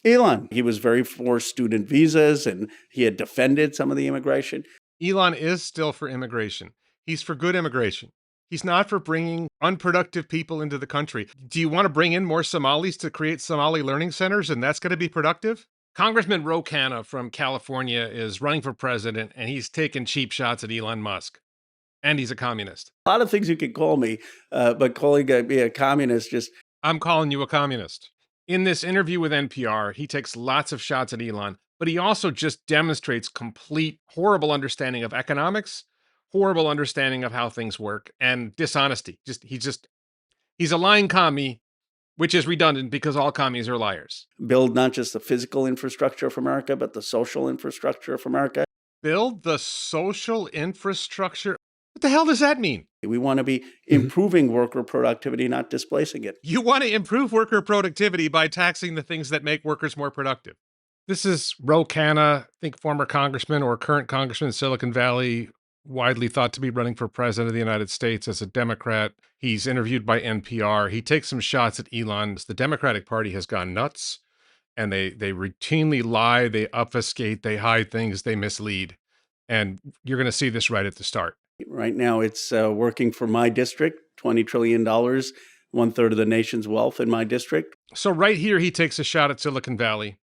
Elon, he was very for student visas and he had defended some of the immigration. Elon is still for immigration. He's for good immigration. He's not for bringing unproductive people into the country. Do you want to bring in more Somalis to create Somali learning centers and that's going to be productive? Congressman Ro Khanna from California is running for president and he's taking cheap shots at Elon Musk. And he's a communist. A lot of things you could call me, but calling me a communist just... I'm calling you a communist. In this interview with NPR, he takes lots of shots at Elon, but he also just demonstrates complete horrible understanding of economics, horrible understanding of how things work, and dishonesty. He's a lying commie, which is redundant because all commies are liars. Build not just the physical infrastructure of America, but the social infrastructure of America. Build the social infrastructure? What the hell does that mean? We want to be improving worker productivity, not displacing it. You want to improve worker productivity by taxing the things that make workers more productive. This is Ro Khanna, I think former congressman or current congressman in Silicon Valley, widely thought to be running for president of the United States as a Democrat. He's interviewed by NPR. He takes some shots at Elon. The Democratic Party has gone nuts, and they routinely lie, they obfuscate, they hide things, they mislead. And you're going to see this right at the start. Right now, it's working for my district, $20 trillion, 1/3 of the nation's wealth in my district. So right here, he takes a shot at Silicon Valley,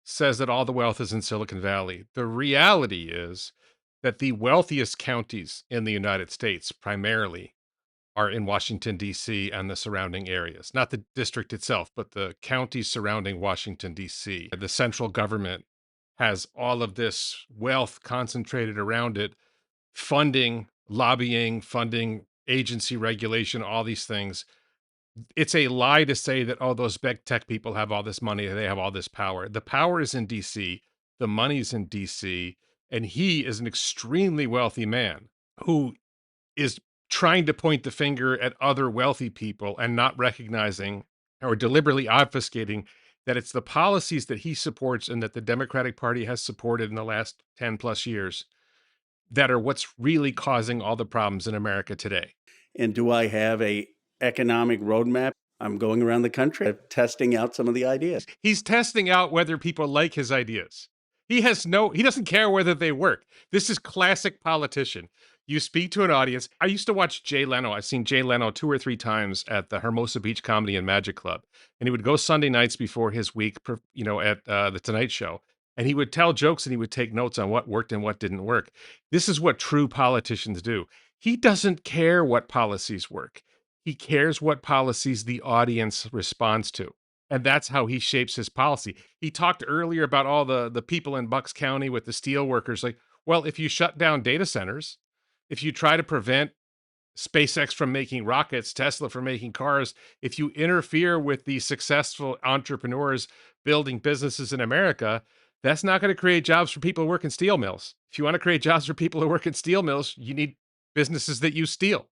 says that all the wealth is in Silicon Valley. The reality is that the wealthiest counties in the United States primarily are in Washington, D.C. and the surrounding areas. Not the district itself, but the counties surrounding Washington, D.C. The central government has all of this wealth concentrated around it, funding, lobbying, funding, agency regulation, all these things. It's a lie to say that, oh, those big tech people have all this money, they have all this power. The power is in DC, the money's in DC, and he is an extremely wealthy man who is trying to point the finger at other wealthy people and not recognizing or deliberately obfuscating that it's the policies that he supports and that the Democratic Party has supported in the last 10 plus years that are what's really causing all the problems in America today. And do I have a economic roadmap? I'm going around the country testing out some of the ideas. He's testing out whether people like his ideas. He doesn't care whether they work. This is classic politician. You speak to an audience. I used to watch Jay Leno. I've seen Jay Leno 2 or 3 times at the Hermosa Beach Comedy and Magic Club. And he would go Sunday nights before his week, at the Tonight Show. And he would tell jokes and he would take notes on what worked and what didn't work. This is what true politicians do. He doesn't care what policies work. He cares what policies the audience responds to. And that's how he shapes his policy. He talked earlier about all the people in Bucks County with the steel workers. Like, well, if you shut down data centers, if you try to prevent SpaceX from making rockets, Tesla from making cars, if you interfere with the successful entrepreneurs building businesses in America, that's not going to create jobs for people who work in steel mills. If you want to create jobs for people who work in steel mills, you need businesses that use steel.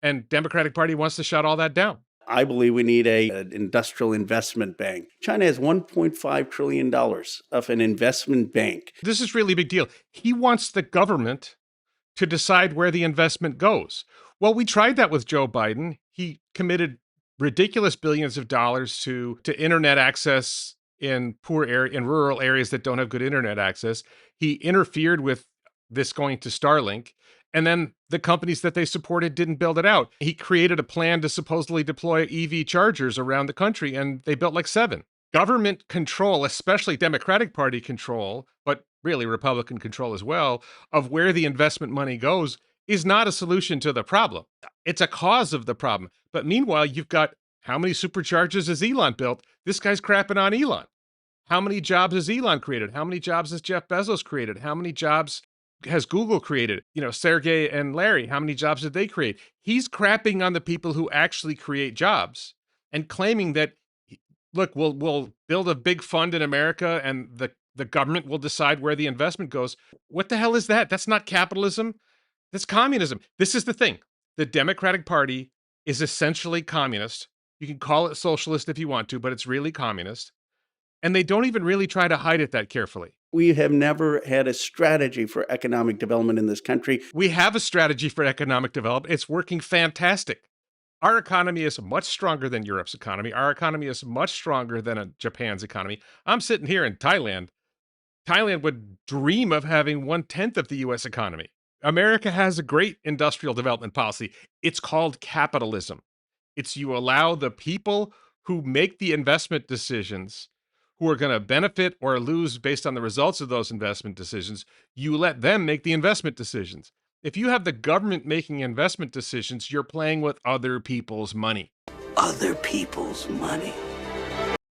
And Democratic Party wants to shut all that down. I believe we need an industrial investment bank. China has $1.5 trillion of an investment bank. This is really a big deal. He wants the government to decide where the investment goes. Well, we tried that with Joe Biden. He committed ridiculous billions of dollars to internet access in rural areas that don't have good internet access. He interfered with this going to Starlink. And then the companies that they supported didn't build it out. He created a plan to supposedly deploy EV chargers around the country, and they built like 7. Government control, especially Democratic Party control, but really Republican control as well, of where the investment money goes is not a solution to the problem. It's a cause of the problem. But meanwhile, you've got how many superchargers has Elon built? This guy's crapping on Elon. How many jobs has Elon created? How many jobs has Jeff Bezos created? How many jobs has Google created? Sergey and Larry, how many jobs did they create? He's crapping on the people who actually create jobs and claiming that, look, we'll build a big fund in America and the government will decide where the investment goes. What the hell is that? That's not capitalism. That's communism. This is the thing. The Democratic Party is essentially communist. You can call it socialist if you want to, but it's really communist. And they don't even really try to hide it that carefully. We have never had a strategy for economic development in this country. We have a strategy for economic development. It's working fantastic. Our economy is much stronger than Europe's economy. Our economy is much stronger than Japan's economy. I'm sitting here in Thailand. Thailand would dream of having 1/10 of the US economy. America has a great industrial development policy. It's called capitalism. It's you allow the people who make the investment decisions, who are going to benefit or lose based on the results of those investment decisions, you let them make the investment decisions. If you have the government making investment decisions, you're playing with other people's money. Other people's money.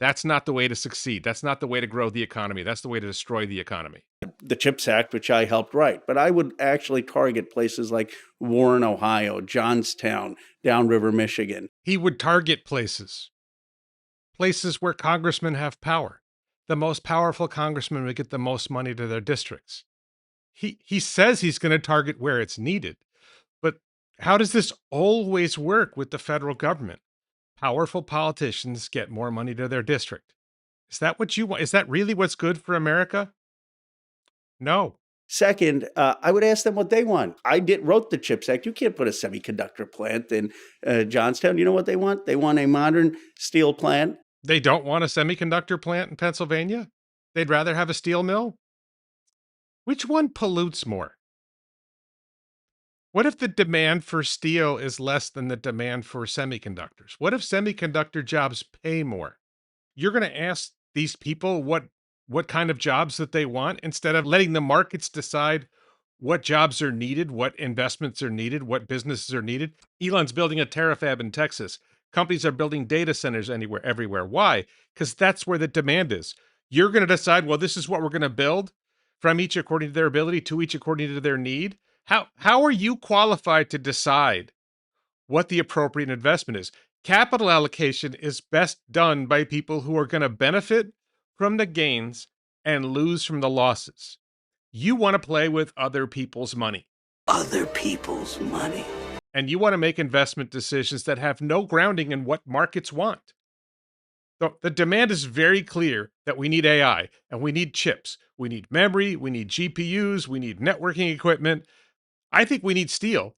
That's not the way to succeed. That's not the way to grow the economy. That's the way to destroy the economy. The CHIPS Act, which I helped write, but I would actually target places like Warren, Ohio, Johnstown, Downriver, Michigan. He would target places where congressmen have power. The most powerful congressmen would get the most money to their districts. He says he's going to target where it's needed, but how does this always work with the federal government? Powerful politicians get more money to their district. Is that what you want? Is that really what's good for America? No. Second, I would ask them what they want. Wrote the CHIPS Act. You can't put a semiconductor plant in Johnstown. You know what they want? They want a modern steel plant. They don't want a semiconductor plant in Pennsylvania? They'd rather have a steel mill? Which one pollutes more? What if the demand for steel is less than the demand for semiconductors? What if semiconductor jobs pay more? You're going to ask these people what kind of jobs that they want instead of letting the markets decide what jobs are needed, what investments are needed, what businesses are needed. Elon's building a terafab in Texas. Companies are building data centers everywhere. Why? Because that's where the demand is. You're going to decide, well, this is what we're going to build, from each according to their ability, to each according to their need. How are you qualified to decide what the appropriate investment is? Capital allocation is best done by people who are going to benefit from the gains and lose from the losses. You want to play with other people's money. Other people's money. And you want to make investment decisions that have no grounding in what markets want. The demand is very clear that we need AI and we need chips. We need memory, we need GPUs, we need networking equipment. I think we need steel,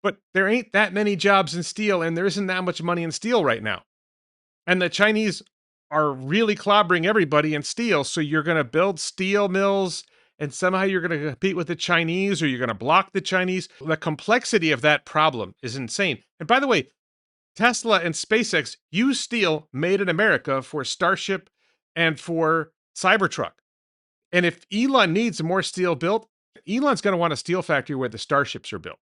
but there ain't that many jobs in steel and there isn't that much money in steel right now. And the Chinese are really clobbering everybody in steel. So you're going to build steel mills and somehow you're going to compete with the Chinese, or you're going to block the Chinese. The complexity of that problem is insane. And by the way, Tesla and SpaceX use steel made in America for Starship and for Cybertruck. And if Elon needs more steel built, Elon's going to want a steel factory where the Starships are built.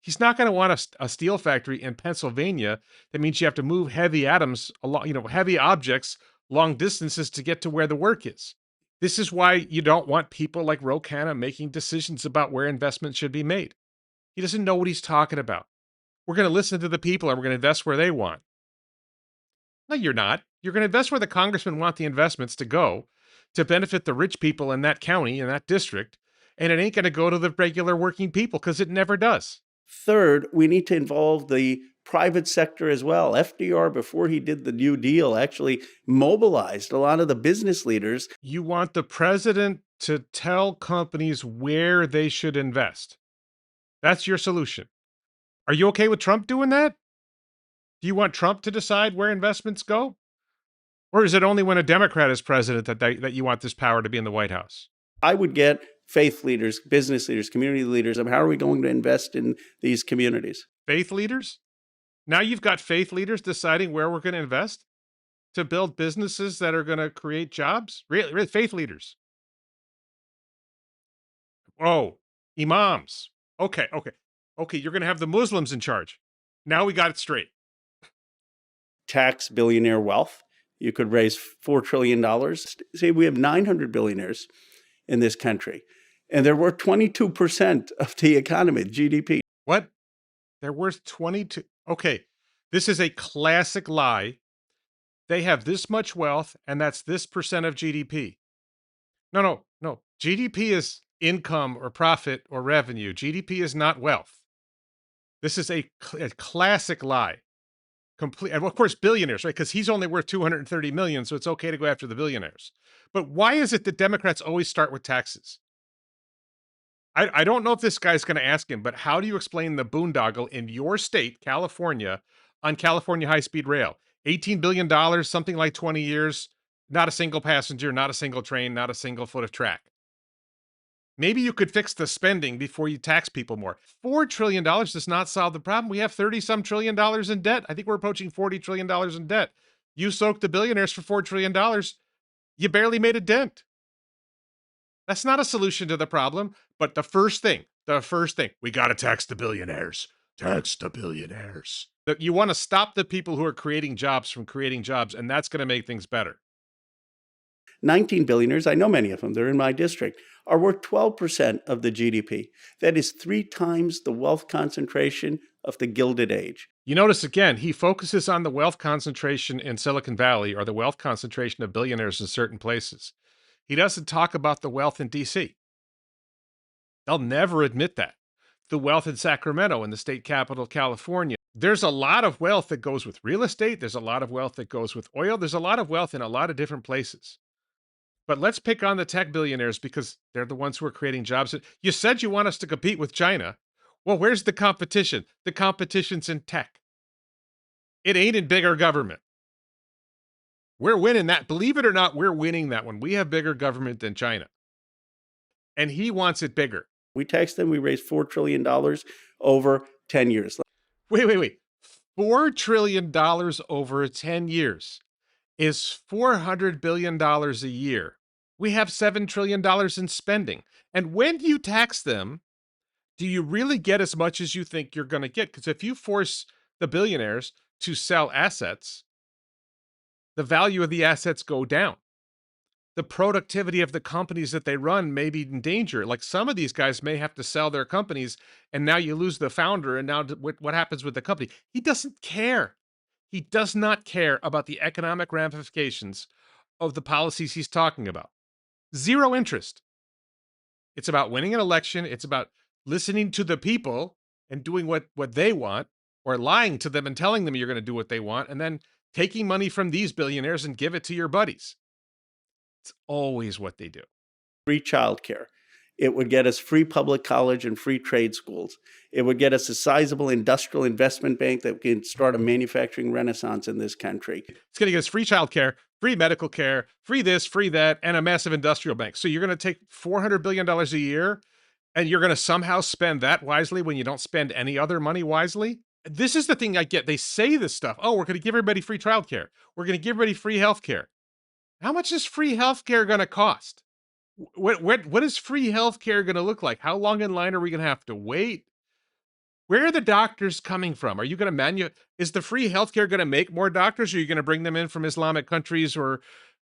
He's not going to want a steel factory in Pennsylvania. That means you have to move heavy atoms along, heavy objects long distances to get to where the work is. This is why you don't want people like Ro Khanna making decisions about where investments should be made. He doesn't know what he's talking about. We're going to listen to the people and we're going to invest where they want. No, you're not. You're going to invest where the congressmen want the investments to go to benefit the rich people in that county, in that district. And it ain't going to go to the regular working people because it never does. Third, we need to involve the private sector as well. FDR, before he did the New Deal, actually mobilized a lot of the business leaders. You want the president to tell companies where they should invest. That's your solution. Are you okay with Trump doing that? Do you want Trump to decide where investments go? Or is it only when a Democrat is president that you want this power to be in the White House? I would get faith leaders, business leaders, community leaders. How are we going to invest in these communities? Faith leaders? Now you've got faith leaders deciding where we're going to invest to build businesses that are going to create jobs? Really, faith leaders. Oh, imams. Okay. You're going to have the Muslims in charge. Now we got it straight. Tax billionaire wealth. You could raise $4 trillion. Say we have 900 billionaires in this country, and they're worth 22% of the economy, GDP. What? They're worth 22. Okay, this is a classic lie. They have this much wealth, and that's this percent of GDP. No. GDP is income or profit or revenue. GDP is not wealth. This is a classic lie. Complete, and of course, billionaires, right? Because he's only worth 230 million, so it's okay to go after the billionaires. But why is it that Democrats always start with taxes? I don't know if this guy's going to ask him, but how do you explain the boondoggle in your state, California, on California high-speed rail. $18 billion, something like 20 years, not a single passenger, not a single train, not a single foot of track. Maybe you could fix the spending before you tax people more. $4 trillion does not solve the problem. We have 30-some trillion dollars in debt. I think we're approaching $40 trillion in debt. You soaked the billionaires for $4 trillion. You barely made a dent. That's not a solution to the problem. But the first thing, we got to tax the billionaires. Tax the billionaires. You want to stop the people who are creating jobs from creating jobs, and that's going to make things better. 19 billionaires, I know many of them, they're in my district, are worth 12% of the GDP. That is 3 times the wealth concentration of the Gilded Age. You notice again, he focuses on the wealth concentration in Silicon Valley or the wealth concentration of billionaires in certain places. He doesn't talk about the wealth in DC. They'll never admit that. The wealth in Sacramento, in the state capital, California. There's a lot of wealth that goes with real estate. There's a lot of wealth that goes with oil. There's a lot of wealth in a lot of different places. But let's pick on the tech billionaires because they're the ones who are creating jobs. You said you want us to compete with China. Well, where's the competition? The competition's in tech. It ain't in bigger government. We're winning that. Believe it or not, we're winning that one. We have bigger government than China. And he wants it bigger. We taxed them, we raised $4 trillion over 10 years. Wait. $4 trillion over 10 years is $400 billion a year. We have $7 trillion in spending. And when you tax them, do you really get as much as you think you're going to get? Because if you force the billionaires to sell assets, the value of the assets go down. The productivity of the companies that they run may be in danger. Like some of these guys may have to sell their companies, and now you lose the founder, and now what happens with the company? He doesn't care. He does not care about the economic ramifications of the policies he's talking about. Zero interest. It's about winning an election. It's about listening to the people and doing what they want, or lying to them and telling them you're going to do what they want, and then taking money from these billionaires and give it to your buddies. It's always what they do. Free childcare. It would get us free public college and free trade schools. It would get us a sizable industrial investment bank that can start a manufacturing renaissance in this country. It's going to get us free childcare, free medical care, free this, free that, and a massive industrial bank. So you're going to take $400 billion a year, and you're going to somehow spend that wisely when you don't spend any other money wisely? This is the thing I get. They say this stuff. Oh, we're going to give everybody free childcare. We're going to give everybody free healthcare. How much is free healthcare going to cost? What is free healthcare going to look like? How long in line are we going to have to wait? Where are the doctors coming from? Are you going to is the free healthcare going to make more doctors, or are you going to bring them in from Islamic countries or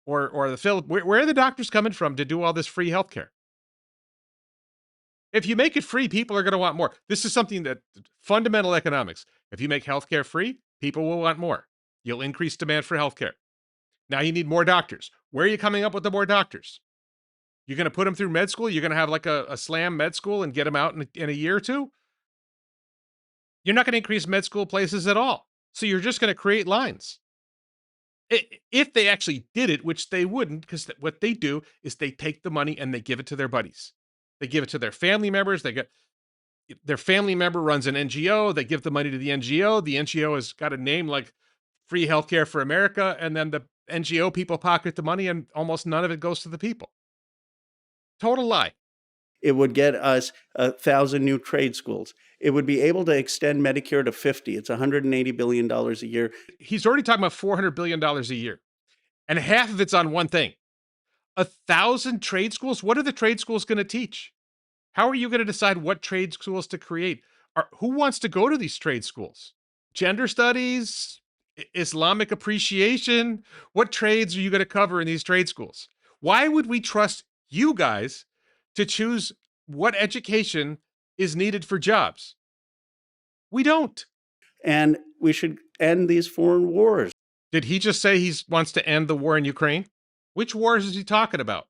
the Philippines? Where are the doctors coming from to do all this free healthcare? If you make it free, people are going to want more. This is something that fundamental economics. If you make healthcare free, people will want more. You'll increase demand for healthcare. Now you need more doctors. Where are you coming up with the more doctors? You're going to put them through med school? You're going to have like a slam med school and get them out in a year or two? You're not going to increase med school places at all. So you're just going to create lines. If they actually did it, which they wouldn't, because what they do is they take the money and they give it to their buddies. They give it to their family members. Their family member runs an NGO. They give the money to the NGO. The NGO has got a name like Free Healthcare for America. And then the NGO people pocket the money and almost none of it goes to the people. Total lie. It would get us 1,000 new trade schools. It would be able to extend Medicare to 50. It's $180 billion a year. He's already talking about $400 billion a year. And half of it's on one thing. 1,000 trade schools? What are the trade schools going to teach? How are you going to decide what trade schools to create? Who wants to go to these trade schools? Gender studies? Islamic appreciation? What trades are you going to cover in these trade schools? Why would we trust you guys to choose what education is needed for jobs? We don't. And we should end these foreign wars. Did he just say he wants to end the war in Ukraine? Which wars is he talking about?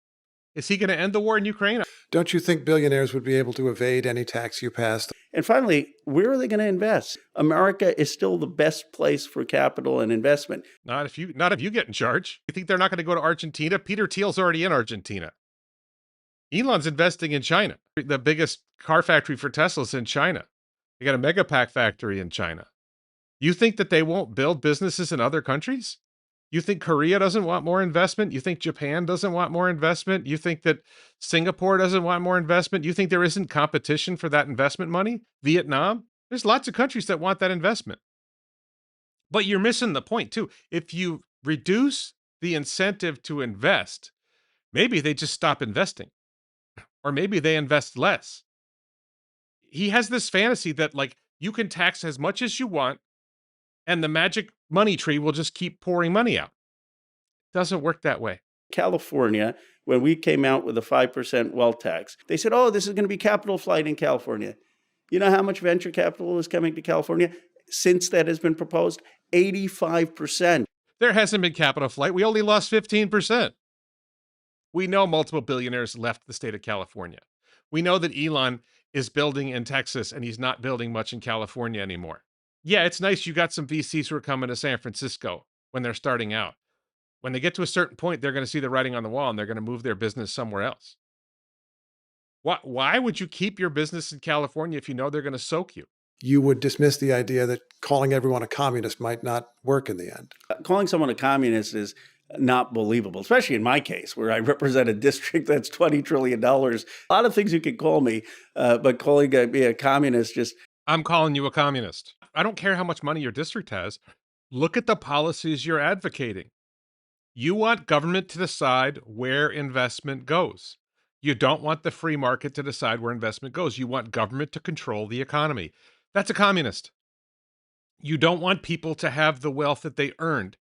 Is he going to end the war in Ukraine? Don't you think billionaires would be able to evade any tax you passed? And finally, where are they going to invest? America is still the best place for capital and investment. Not if you get in charge. You think they're not going to go to Argentina? Peter Thiel's already in Argentina. Elon's investing in China. The biggest car factory for Tesla's in China. They got a Megapack factory in China. You think that they won't build businesses in other countries? You think Korea doesn't want more investment? You think Japan doesn't want more investment? You think that Singapore doesn't want more investment? You think there isn't competition for that investment money? Vietnam? There's lots of countries that want that investment. But you're missing the point too. If you reduce the incentive to invest, maybe they just stop investing, or maybe they invest less. He has this fantasy that like you can tax as much as you want and the magic money tree will just keep pouring money out. Doesn't work that way. California, when we came out with a 5% wealth tax, they said, oh, this is going to be capital flight in California. You know how much venture capital is coming to California since that has been proposed? 85%. There hasn't been capital flight. We only lost 15%. We know multiple billionaires left the state of California. We know that Elon is building in Texas and he's not building much in California anymore. Yeah, it's nice you got some VCs who are coming to San Francisco when they're starting out. When they get to a certain point, they're going to see the writing on the wall and they're going to move their business somewhere else. Why would you keep your business in California if you know they're going to soak you? You would dismiss the idea that calling everyone a communist might not work in the end. Calling someone a communist is not believable, especially in my case, where I represent a district that's $20 trillion. A lot of things you could call me, but calling me a communist just... I'm calling you a communist. I don't care how much money your district has. Look at the policies you're advocating. You want government to decide where investment goes. You don't want the free market to decide where investment goes. You want government to control the economy. That's a communist. You don't want people to have the wealth that they earned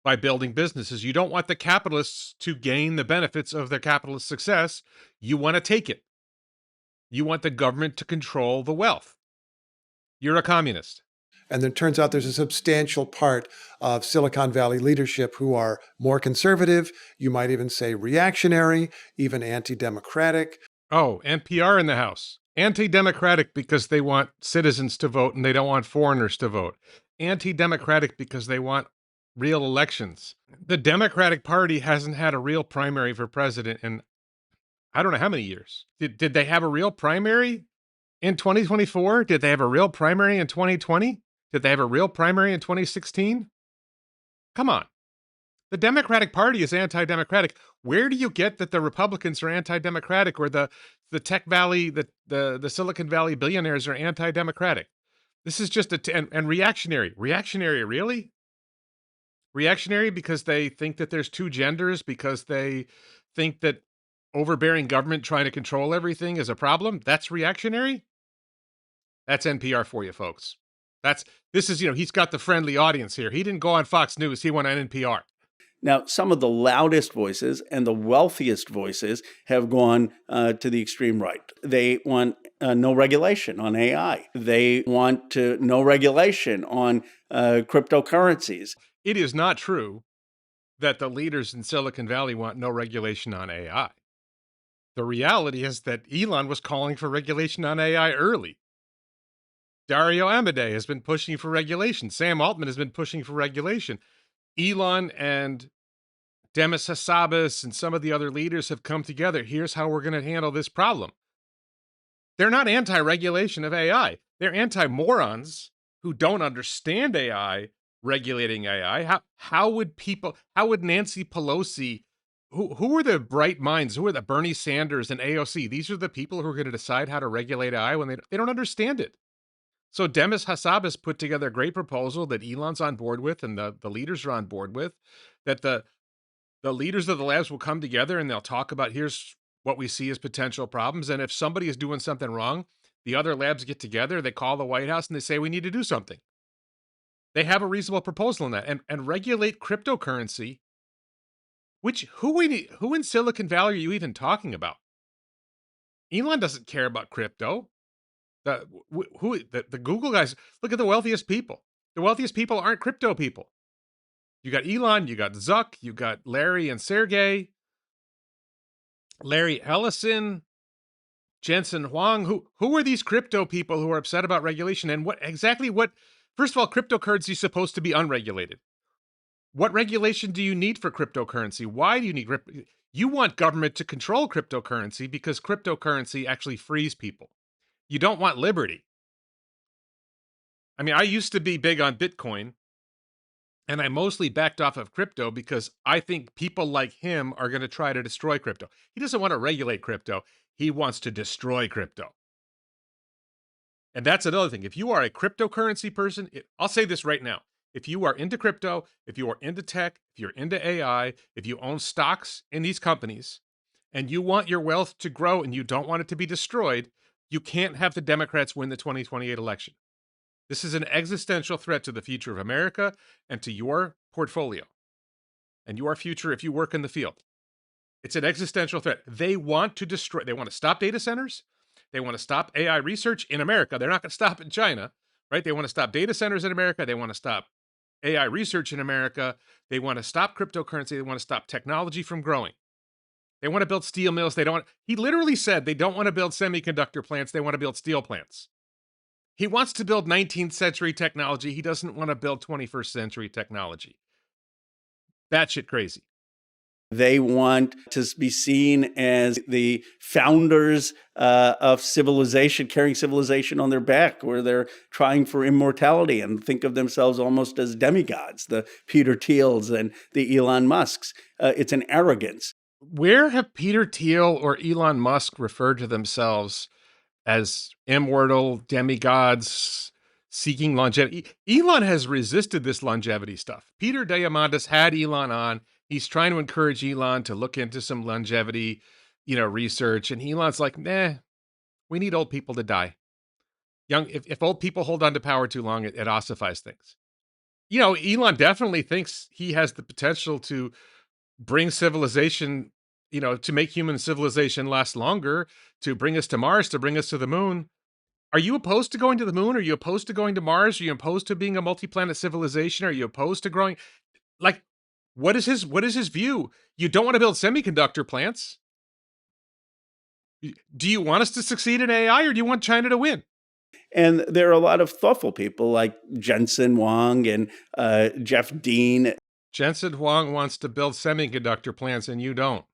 by building businesses. You don't want the capitalists to gain the benefits of their capitalist success. You want to take it. You want the government to control the wealth. You're a communist. And then it turns out there's a substantial part of Silicon Valley leadership who are more conservative, you might even say reactionary, even anti-democratic. Oh, NPR in the House. Anti-democratic because they want citizens to vote and they don't want foreigners to vote. Anti-democratic because they want real elections. The Democratic Party hasn't had a real primary for president in I don't know how many years. Did they have a real primary in 2024? Did they have a real primary in 2020? Did they have a real primary in 2016? Come on. The Democratic Party is anti-democratic. Where do you get that the Republicans are anti-democratic or the Tech Valley, the Silicon Valley billionaires are anti-democratic? This is just and reactionary. Reactionary, really? Reactionary because they think that there's two genders, because they think that overbearing government trying to control everything is a problem? That's reactionary? That's NPR for you, folks. This is, he's got the friendly audience here. He didn't go on Fox News. He went on NPR. Now, some of the loudest voices and the wealthiest voices have gone to the extreme right. They want no regulation on AI. They want no regulation on cryptocurrencies. It is not true that the leaders in Silicon Valley want no regulation on AI. The reality is that Elon was calling for regulation on AI early. Dario Amodei has been pushing for regulation. Sam Altman has been pushing for regulation. Elon and Demis Hassabis and some of the other leaders have come together. Here's how we're going to handle this problem. They're not anti-regulation of AI. They're anti-morons who don't understand AI regulating AI. How would Nancy Pelosi, who are the bright minds? Who are the Bernie Sanders and AOC? These are the people who are going to decide how to regulate AI when they don't understand it. So Demis Hassabis put together a great proposal that Elon's on board with and the leaders are on board with, that the leaders of the labs will come together and they'll talk about here's what we see as potential problems. And if somebody is doing something wrong, the other labs get together, they call the White House and they say, we need to do something. They have a reasonable proposal on that and regulate cryptocurrency, who in Silicon Valley are you even talking about? Elon doesn't care about crypto. The Google guys, look at the wealthiest people. The wealthiest people aren't crypto people. You got Elon, you got Zuck, you got Larry and Sergey, Larry Ellison, Jensen Huang. Who are these crypto people who are upset about regulation? And first of all, cryptocurrency is supposed to be unregulated. What regulation do you need for cryptocurrency? Why do you need you want government to control cryptocurrency because cryptocurrency actually frees people. You don't want liberty. I mean, I used to be big on Bitcoin, and I mostly backed off of crypto because I think people like him are going to try to destroy crypto. He doesn't want to regulate crypto. He wants to destroy crypto. And that's another thing. If you are a cryptocurrency person, I'll say this right now. If you are into crypto, if you are into tech, if you're into AI, if you own stocks in these companies, and you want your wealth to grow and you don't want it to be destroyed, you can't have the Democrats win the 2028 election. This is an existential threat to the future of America and to your portfolio and your future if you work in the field. It's an existential threat. They want to destroy, they want to stop data centers. They want to stop AI research in America. They're not going to stop in China, right? They want to stop data centers in America. They want to stop AI research in America. They want to stop cryptocurrency. They want to stop technology from growing. They want to build steel mills. They don't. He literally said they don't want to build semiconductor plants. They want to build steel plants. He wants to build 19th century technology. He doesn't want to build 21st century technology. Batshit crazy. They want to be seen as the founders of civilization, carrying civilization on their back, where they're trying for immortality and think of themselves almost as demigods, the Peter Thiels and the Elon Musks. It's an arrogance. Where have Peter Thiel or Elon Musk referred to themselves as immortal demigods seeking longevity? Elon has resisted this longevity stuff. Peter Diamandis had Elon on. He's trying to encourage Elon to look into some longevity, research. And Elon's like, nah, we need old people to die. If old people hold on to power too long, it ossifies things. Elon definitely thinks he has the potential to bring civilization, to make human civilization last longer, to bring us to Mars, to bring us to the moon. Are you opposed to going to the moon? Are you opposed to going to Mars? Are you opposed to being a multi-planet civilization? Are you opposed to growing? Like, what is his view? You don't want to build semiconductor plants. Do you want us to succeed in AI, or do you want China to win? And there are a lot of thoughtful people like Jensen Huang and Jeff Dean. Jensen Huang wants to build semiconductor plants, and you don't.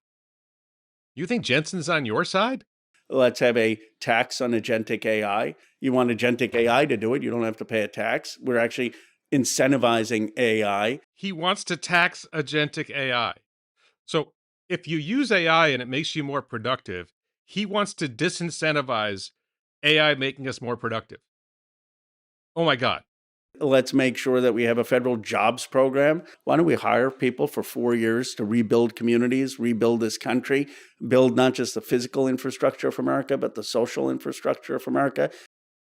You think Jensen's on your side? Let's have a tax on agentic AI. You want agentic AI to do it, you don't have to pay a tax. We're actually incentivizing AI. He wants to tax agentic AI. So if you use AI and it makes you more productive, he wants to disincentivize AI making us more productive. Oh my God. Let's make sure that we have a federal jobs program. Why don't we hire people for 4 years to rebuild communities, rebuild this country, build not just the physical infrastructure of America, but the social infrastructure of America?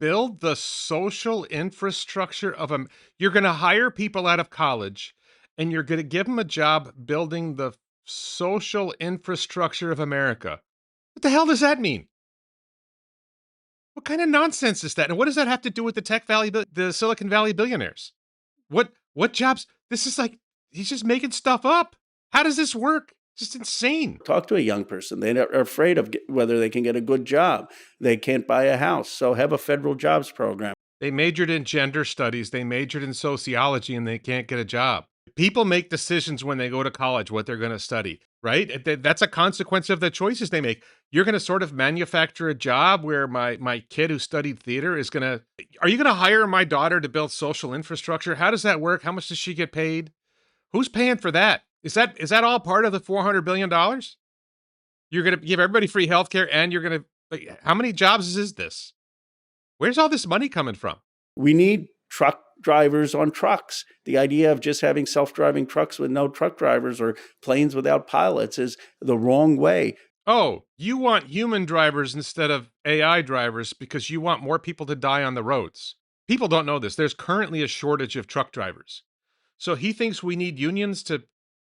Build the social infrastructure of them. You're going to hire people out of college and you're going to give them a job building the social infrastructure of America. What the hell does that mean? What kind of nonsense is that? And what does that have to do with the Silicon Valley billionaires? What jobs? This is like, he's just making stuff up. How does this work? Just insane. Talk to a young person. They are afraid of whether they can get a good job. They can't buy a house. So have a federal jobs program. They majored in gender studies. They majored in sociology, and they can't get a job. People make decisions when they go to college what they're going to study, right? That's a consequence of the choices they make. You're going to sort of manufacture a job where my kid who studied theater is going to... Are you going to hire my daughter to build social infrastructure? How does that work? How much does she get paid? Who's paying for that? Is that all part of the $400 billion? You're going to give everybody free healthcare, and you're going to... how many jobs is this? Where's all this money coming from? We need truck drivers on trucks. The idea of just having self-driving trucks with no truck drivers or planes without pilots is the wrong way. Oh, you want human drivers instead of AI drivers because you want more people to die on the roads. People don't know this. There's currently a shortage of truck drivers. So he thinks we need unions to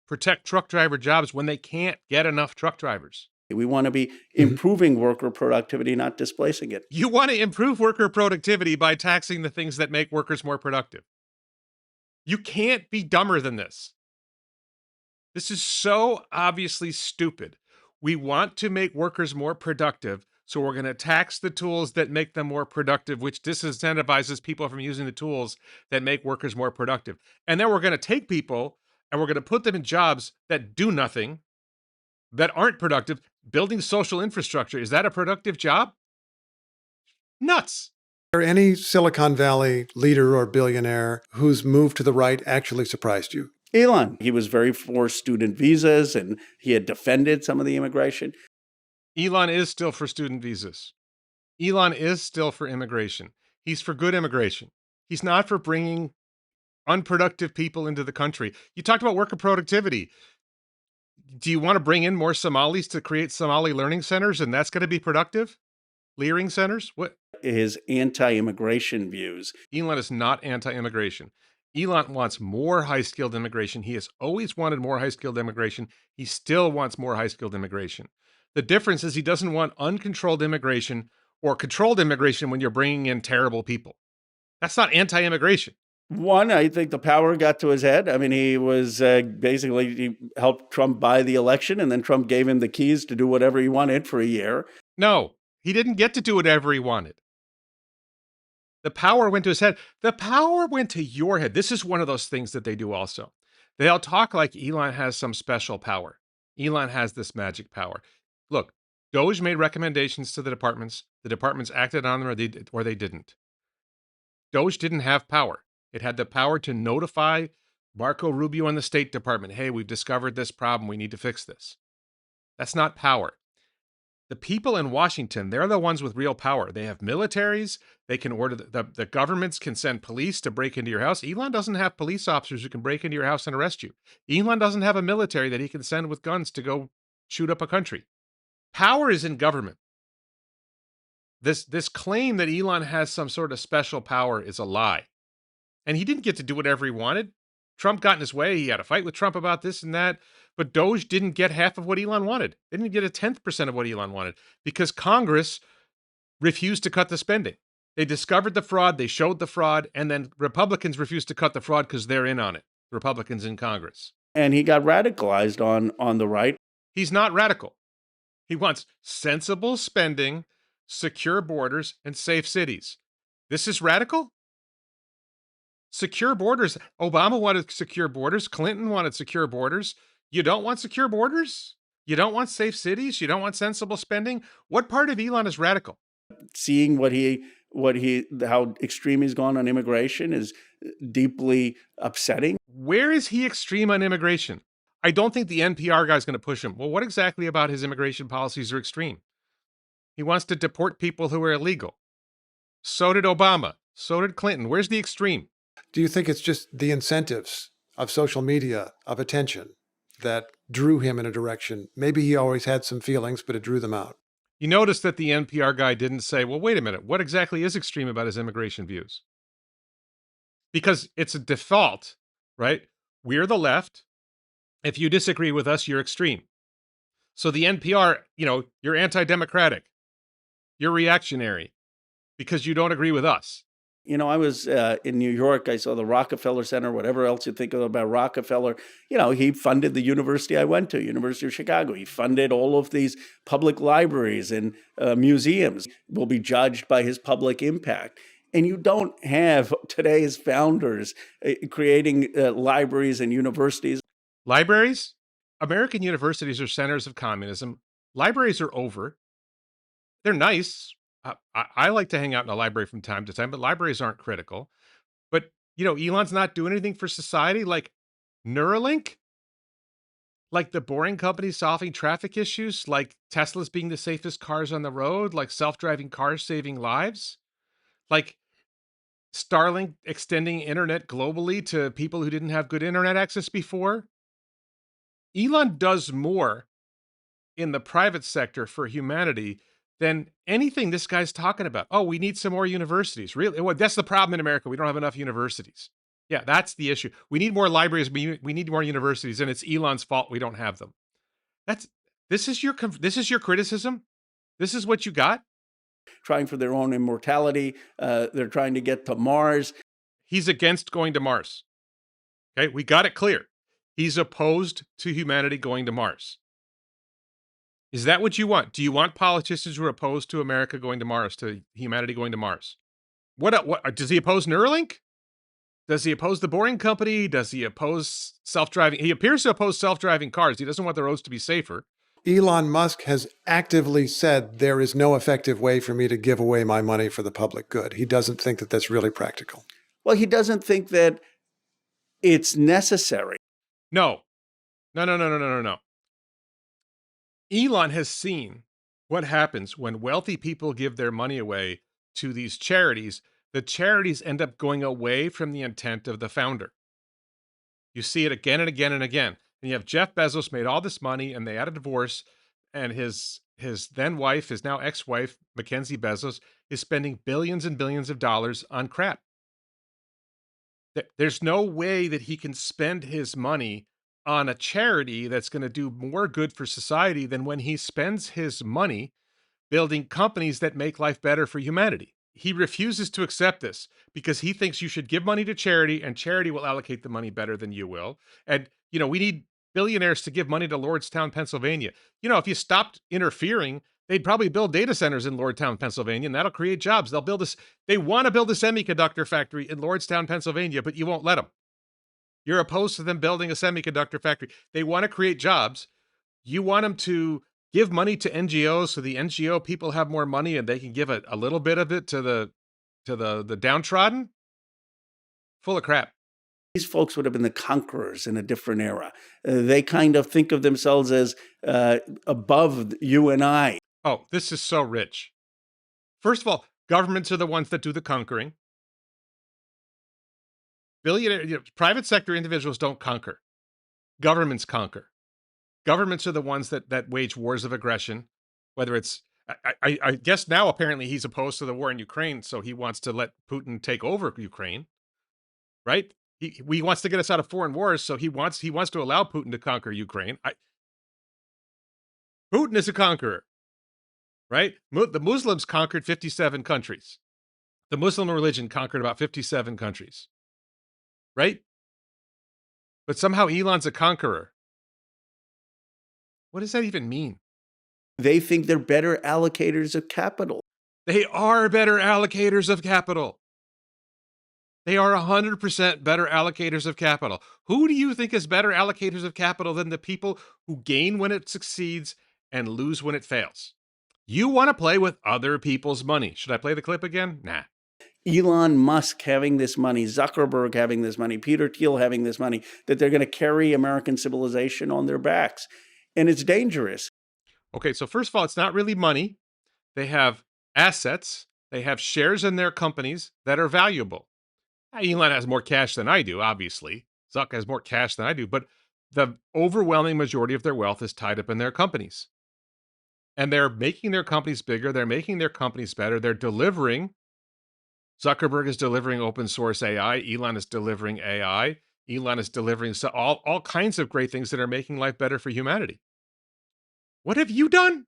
protect truck driver jobs when they can't get enough truck drivers. We want to be improving worker productivity, not displacing it. You want to improve worker productivity by taxing the things that make workers more productive. You can't be dumber than this. This is so obviously stupid. We want to make workers more productive, so we're going to tax the tools that make them more productive, which disincentivizes people from using the tools that make workers more productive. And then we're going to take people and we're going to put them in jobs that do nothing, that aren't productive. Building social infrastructure, is that a productive job? Nuts. there any Silicon Valley leader or billionaire whose move to the right actually surprised you? Elon, he was very for student visas and he had defended some of the immigration. Elon is still for student visas. Elon is still for immigration. He's for good immigration. He's not for bringing unproductive people into the country. You talked about worker productivity. Do you want to bring in more Somalis to create Somali learning centers and that's going to be productive? Leering centers? What? His anti-immigration views. Elon is not anti-immigration. Elon wants more high-skilled immigration. He has always wanted more high-skilled immigration. He still wants more high-skilled immigration. The difference is he doesn't want uncontrolled immigration or controlled immigration when you're bringing in terrible people. That's not anti-immigration. One, I think the power got to his head. I mean, he was basically, he helped Trump buy the election, and then Trump gave him the keys to do whatever he wanted for a year. No, he didn't get to do whatever he wanted. The power went to his head. The power went to your head. This is one of those things that they do also. They all talk like Elon has some special power. Elon has this magic power. Look, Doge made recommendations to the departments. The departments acted on them or they didn't. Doge didn't have power. It had the power to notify Marco Rubio and the State Department, hey, we've discovered this problem. We need to fix this. That's not power. The people in Washington, they're the ones with real power. They have militaries. They can order, the governments can send police to break into your house. Elon doesn't have police officers who can break into your house and arrest you. Elon doesn't have a military that he can send with guns to go shoot up a country. Power is in government. This claim that Elon has some sort of special power is a lie. And he didn't get to do whatever he wanted. Trump got in his way. He had a fight with Trump about this and that. But Doge didn't get half of what Elon wanted. They didn't get a 10% of what Elon wanted because Congress refused to cut the spending. They discovered the fraud, they showed the fraud, and then Republicans refused to cut the fraud because they're in on it. Republicans in Congress. And he got radicalized on the right. He's not radical. He wants sensible spending, secure borders, and safe cities. This is radical? Secure borders. Obama wanted secure borders. Clinton wanted secure borders. You don't want secure borders? You don't want safe cities? You don't want sensible spending? What part of Elon is radical? Seeing how extreme he's gone on immigration is deeply upsetting. Where is he extreme on immigration? I don't think the NPR guy's going to push him. Well, what exactly about his immigration policies are extreme? He wants to deport people who are illegal. So did Obama. So did Clinton. Where's the extreme? Do you think it's just the incentives of social media, of attention, that drew him in a direction? Maybe he always had some feelings, but it drew them out. You notice that the NPR guy didn't say, well, wait a minute, what exactly is extreme about his immigration views? Because it's a default, right? We're the left. If you disagree with us, you're extreme. So the NPR, you're anti-democratic. You're reactionary because you don't agree with us. I was in New York. I saw the Rockefeller Center, whatever else you think of about Rockefeller. He funded the university I went to, University of Chicago. He funded all of these public libraries and museums. Will be judged by his public impact. And you don't have today's founders creating libraries and universities. Libraries? American universities are centers of communism. Libraries are over. They're nice. I like to hang out in a library from time to time, but libraries aren't critical. But, Elon's not doing anything for society like Neuralink, like the Boring Company solving traffic issues, like Tesla's being the safest cars on the road, like self-driving cars saving lives, like Starlink extending internet globally to people who didn't have good internet access before. Elon does more in the private sector for humanity than anything this guy's talking about. Oh, we need some more universities. Really? Well, that's the problem in America. We don't have enough universities. Yeah, that's the issue. We need more libraries. We need more universities, and it's Elon's fault we don't have them. This is your criticism? This is what you got? Trying for their own immortality. They're trying to get to Mars. He's against going to Mars. Okay, we got it clear. He's opposed to humanity going to Mars. Is that what you want? Do you want politicians who are opposed to America going to Mars, to humanity going to Mars? What does he oppose Neuralink? Does he oppose the Boring Company? Does he oppose self-driving? He appears to oppose self-driving cars. He doesn't want the roads to be safer. Elon Musk has actively said there is no effective way for me to give away my money for the public good. He doesn't think that that's really practical. Well, he doesn't think that it's necessary. No, no, no, no, no, no, no, no. Elon has seen what happens when wealthy people give their money away to these charities. The charities end up going away from the intent of the founder. You see it again and again and again. And you have Jeff Bezos made all this money and they had a divorce, and his then wife, his now ex-wife, Mackenzie Bezos, is spending billions and billions of dollars on crap. There's no way that he can spend his money on a charity that's going to do more good for society than when he spends his money building companies that make life better for humanity. He refuses to accept this because he thinks you should give money to charity and charity will allocate the money better than you will. And, we need billionaires to give money to Lordstown, Pennsylvania. If you stopped interfering, they'd probably build data centers in Lordstown, Pennsylvania, and that'll create jobs. They want to build a semiconductor factory in Lordstown, Pennsylvania, but you won't let them. You're opposed to them building a semiconductor factory. They want to create jobs. You want them to give money to NGOs so the NGO people have more money and they can give a little bit of it to the downtrodden? Full of crap. These folks would have been the conquerors in a different era. They kind of think of themselves as above you and I. Oh, this is so rich. First of all, governments are the ones that do the conquering. Private sector individuals don't conquer. Governments conquer. Governments are the ones that wage wars of aggression, whether it's, I guess now apparently he's opposed to the war in Ukraine, so he wants to let Putin take over Ukraine, right? He wants to get us out of foreign wars, so he wants to allow Putin to conquer Ukraine. Putin is a conqueror, right? The Muslims conquered 57 countries. The Muslim religion conquered about 57 countries, right? But somehow Elon's a conqueror. What does that even mean? They think they're better allocators of capital. They are better allocators of capital. They are 100% better allocators of capital. Who do you think is better allocators of capital than the people who gain when it succeeds and lose when it fails? You want to play with other people's money. Should I play the clip again? Nah. Elon Musk having this money, Zuckerberg having this money, Peter Thiel having this money, that they're going to carry American civilization on their backs. And it's dangerous. Okay, so first of all, it's not really money. They have assets. They have shares in their companies that are valuable. Elon has more cash than I do, obviously. Zuck has more cash than I do, but the overwhelming majority of their wealth is tied up in their companies. And they're making their companies bigger. They're making their companies better. They're delivering. Zuckerberg is delivering open source AI. Elon is delivering AI. Elon is delivering all kinds of great things that are making life better for humanity. What have you done?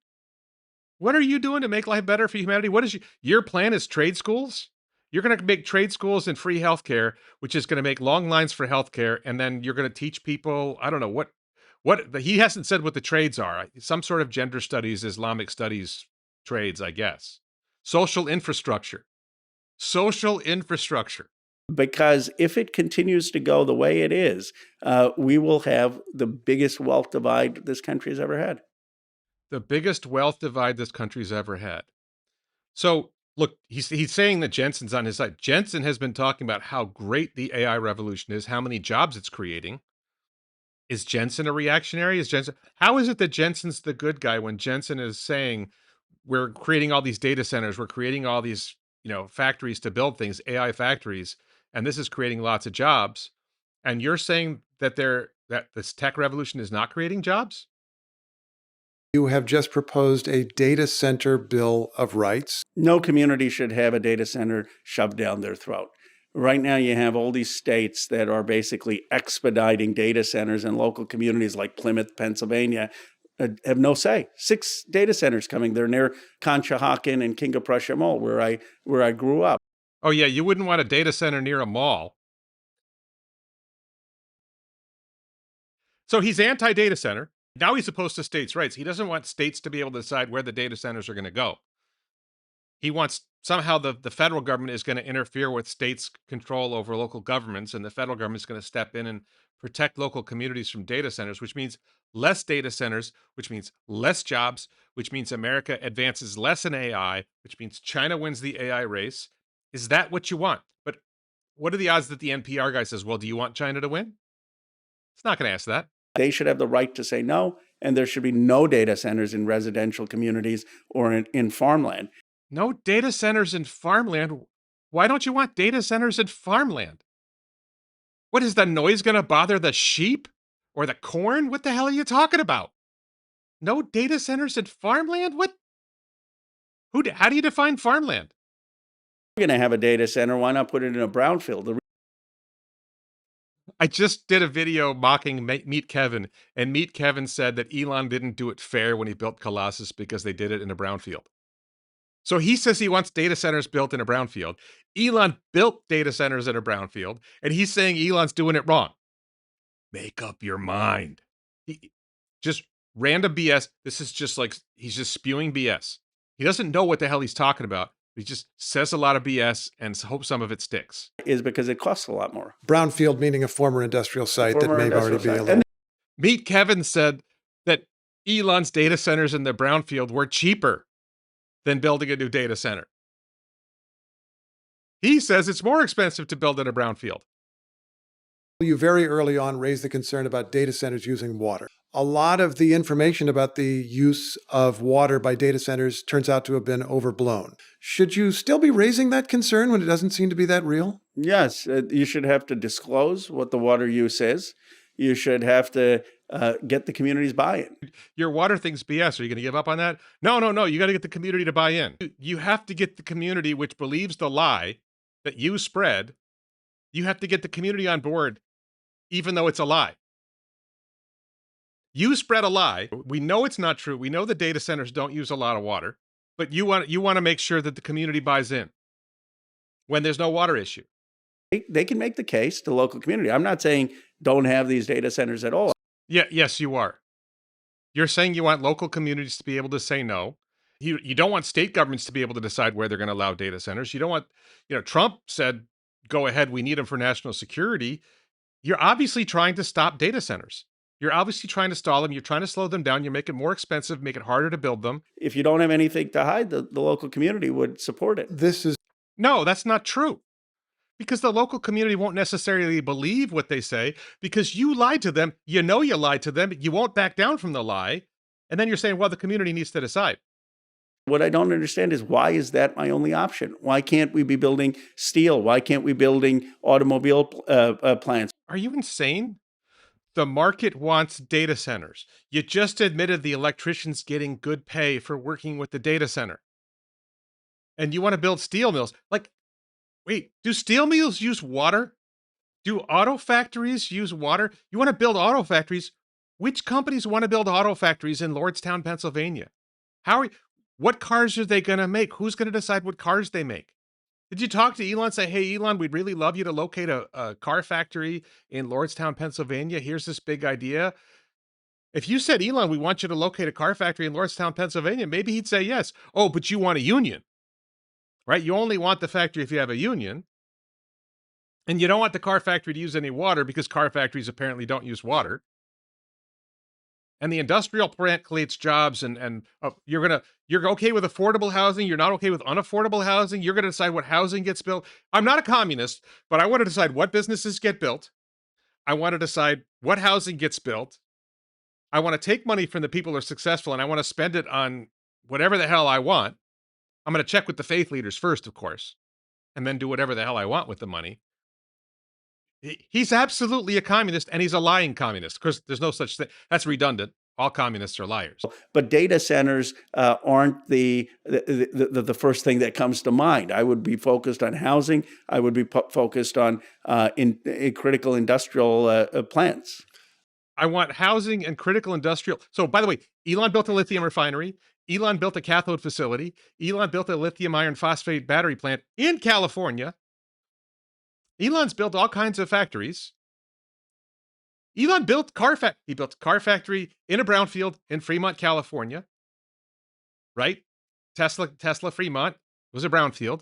What are you doing to make life better for humanity? What is your plan is trade schools? You're going to make trade schools and free healthcare, which is going to make long lines for healthcare. And then you're going to teach people, I don't know he hasn't said what the trades are. Some sort of gender studies, Islamic studies trades, I guess. Social infrastructure. Because if it continues to go the way it is, we will have the biggest wealth divide this country has ever had. The biggest wealth divide this country's ever had. So, look, he's saying that Jensen's on his side. Jensen has been talking about how great the AI revolution is, how many jobs it's creating. Is Jensen a reactionary? How is it that Jensen's the good guy when Jensen is saying we're creating all these data centers, we're creating all these, factories to build things, AI factories, and this is creating lots of jobs, and you're saying that this tech revolution is not creating jobs? You have just proposed a data center bill of rights. No community should have a data center shoved down their throat. Right now, you have all these states that are basically expediting data centers, and local communities like Plymouth, Pennsylvania, have no say. 6 data centers coming. They're near Conshohocken and King of Prussia Mall, where I grew up. Oh yeah, you wouldn't want a data center near a mall. So he's anti-data center. Now he's opposed to states' rights. He doesn't want states to be able to decide where the data centers are going to go. He wants somehow the federal government is going to interfere with states' control over local governments, and the federal government is going to step in and protect local communities from data centers, which means less data centers, which means less jobs, which means America advances less in AI, which means China wins the AI race. Is that what you want? But what are the odds that the NPR guy says, well, do you want China to win? It's not going to ask that. They should have the right to say no, and there should be no data centers in residential communities or in farmland. No data centers in farmland. Why don't you want data centers in farmland? What is the noise going to bother the sheep or the corn? What the hell are you talking about? No data centers in farmland? What? How do you define farmland? We're going to have a data center. Why not put it in a brownfield? I just did a video mocking Meet Kevin, and Meet Kevin said that Elon didn't do it fair when he built Colossus because they did it in a brownfield. So he says he wants data centers built in a brownfield. Elon built data centers in a brownfield, and he's saying Elon's doing it wrong. Make up your mind. Just random BS. This is just like, he's just spewing BS. He doesn't know what the hell he's talking about. He just says a lot of BS and hopes some of it sticks. Is because it costs a lot more. Brownfield meaning a former industrial site that may already be a little. Meet Kevin said that Elon's data centers in the brownfield were cheaper than building a new data center. He says it's more expensive to build in a brownfield. You very early on raised the concern about data centers using water. A lot of the information about the use of water by data centers turns out to have been overblown. Should you still be raising that concern when it doesn't seem to be that real? Yes, you should have to disclose what the water use is. You should have to get the community's buy-in. Your water thing's BS. Are you going to give up on that? No. You got to get the community to buy in. You have to get the community which believes the lie that you spread. You have to get the community on board, even though it's a lie. You spread a lie. We know it's not true. We know the data centers don't use a lot of water, but you want to make sure that the community buys in when there's no water issue. They can make the case to the local community. I'm not saying don't have these data centers at all. Yeah, yes, you are. You're saying you want local communities to be able to say no. You don't want state governments to be able to decide where they're going to allow data centers. You don't want, Trump said, go ahead, we need them for national security. You're obviously trying to stop data centers. You're obviously trying to stall them. You're trying to slow them down. You make it more expensive, make it harder to build them. If you don't have anything to hide, the local community would support it. No, that's not true. Because the local community won't necessarily believe what they say because you lied to them. You know you lied to them. You won't back down from the lie. And then you're saying, well, the community needs to decide. What I don't understand is why is that my only option? Why can't we be building steel? Why can't we be building automobile plants? Are you insane? The market wants data centers. You just admitted the electrician's getting good pay for working with the data center. And you want to build steel mills. Like, wait, do steel mills use water? Do auto factories use water? You want to build auto factories? Which companies want to build auto factories in Lordstown, Pennsylvania? What cars are they going to make? Who's going to decide what cars they make? Did you talk to Elon and say, hey, Elon, we'd really love you to locate a car factory in Lordstown, Pennsylvania. Here's this big idea. If you said, Elon, we want you to locate a car factory in Lordstown, Pennsylvania, maybe he'd say yes. Oh, but you want a union, right? You only want the factory if you have a union. And you don't want the car factory to use any water because car factories apparently don't use water. And the industrial plant creates jobs, and you're okay with affordable housing. You're not okay with unaffordable housing. You're going to decide what housing gets built. I'm not a communist, but I want to decide what businesses get built. I want to decide what housing gets built. I want to take money from the people who are successful, and I want to spend it on whatever the hell I want. I'm going to check with the faith leaders first, of course, and then do whatever the hell I want with the money. He's absolutely a communist, and he's a lying communist. Of course, there's no such thing. That's redundant. All communists are liars. But data centers aren't the first thing that comes to mind. I would be focused on housing. I would be focused on in critical industrial plants. I want housing and critical industrial. So, by the way, Elon built a lithium refinery. Elon built a cathode facility. Elon built a lithium iron phosphate battery plant in California. Elon's built all kinds of factories. Elon built he built a car factory in a brownfield in Fremont, California. Right? Tesla Fremont was a brownfield.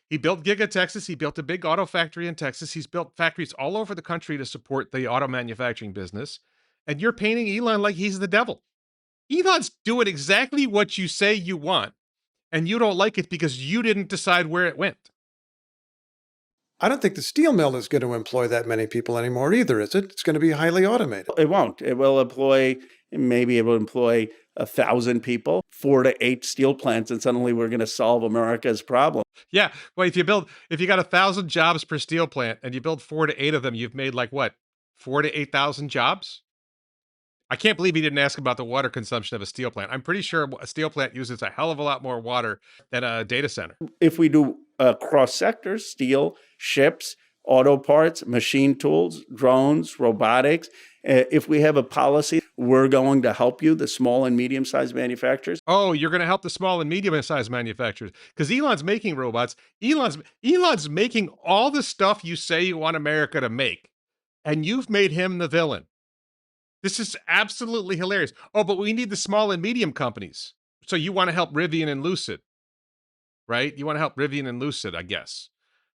He built Giga Texas. He built a big auto factory in Texas. He's built factories all over the country to support the auto manufacturing business. And you're painting Elon like he's the devil. Elon's doing exactly what you say you want, and you don't like it because you didn't decide where it went. I don't think the steel mill is going to employ that many people anymore either, is it? It's going to be highly automated. It won't. Maybe it will employ 1,000 people, 4 to 8 steel plants, and suddenly we're going to solve America's problem. Yeah. Well, if you got 1,000 jobs per steel plant and you build 4 to 8 of them, you've made like what? 4 to 8,000 jobs? I can't believe he didn't ask about the water consumption of a steel plant. I'm pretty sure a steel plant uses a hell of a lot more water than a data center. If we do cross sectors, steel, ships, auto parts, machine tools, drones, robotics, if we have a policy, we're going to help you, the small and medium-sized manufacturers. Oh, you're going to help the small and medium-sized manufacturers because Elon's making robots. Elon's making all the stuff you say you want America to make, and you've made him the villain. This is absolutely hilarious. Oh, but we need the small and medium companies. So you want to help Rivian and Lucid, right? You want to help Rivian and Lucid, I guess.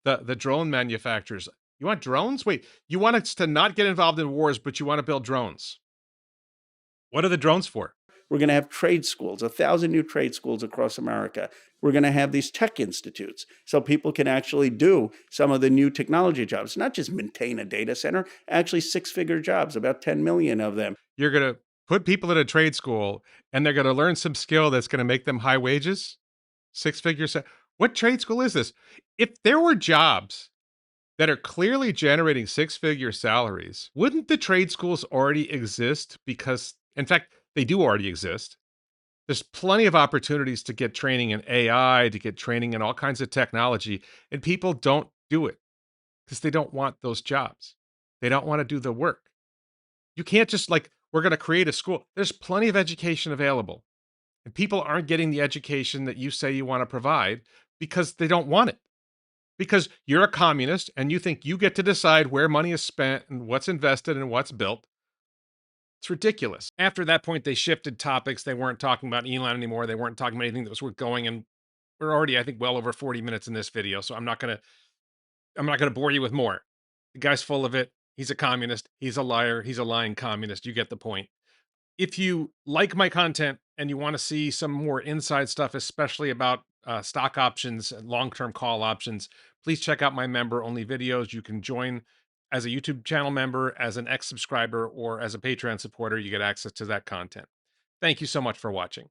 The drone manufacturers. You want drones? Wait, you want us to not get involved in wars, but you want to build drones. What are the drones for? We're going to have trade schools, 1,000 new trade schools across America. We're going to have these tech institutes so people can actually do some of the new technology jobs, not just maintain a data center, actually 6-figure jobs, about 10 million of them. You're going to put people in a trade school and they're going to learn some skill that's going to make them high wages? 6-figure. What trade school is this? If there were jobs that are clearly generating 6-figure salaries, wouldn't the trade schools already exist? Because, in fact, they do already exist. There's plenty of opportunities to get training in AI, to get training in all kinds of technology, and people don't do it because they don't want those jobs. They don't want to do the work. You can't just we're going to create a school. There's plenty of education available, and people aren't getting the education that you say you want to provide because they don't want it. Because you're a communist and you think you get to decide where money is spent and what's invested and what's built. It's ridiculous. After that point, they shifted topics. They weren't talking about Elon anymore. They weren't talking about anything that was worth going. And we're already, I think, well over 40 minutes in this video. So I'm not gonna bore you with more. The guy's full of it. He's a communist. He's a liar. He's a lying communist. You get the point. If you like my content and you want to see some more inside stuff, especially about stock options and long-term call options, please check out my member-only videos. You can join as a YouTube channel member, as an X subscriber, or as a Patreon supporter. You get access to that content. Thank you so much for watching.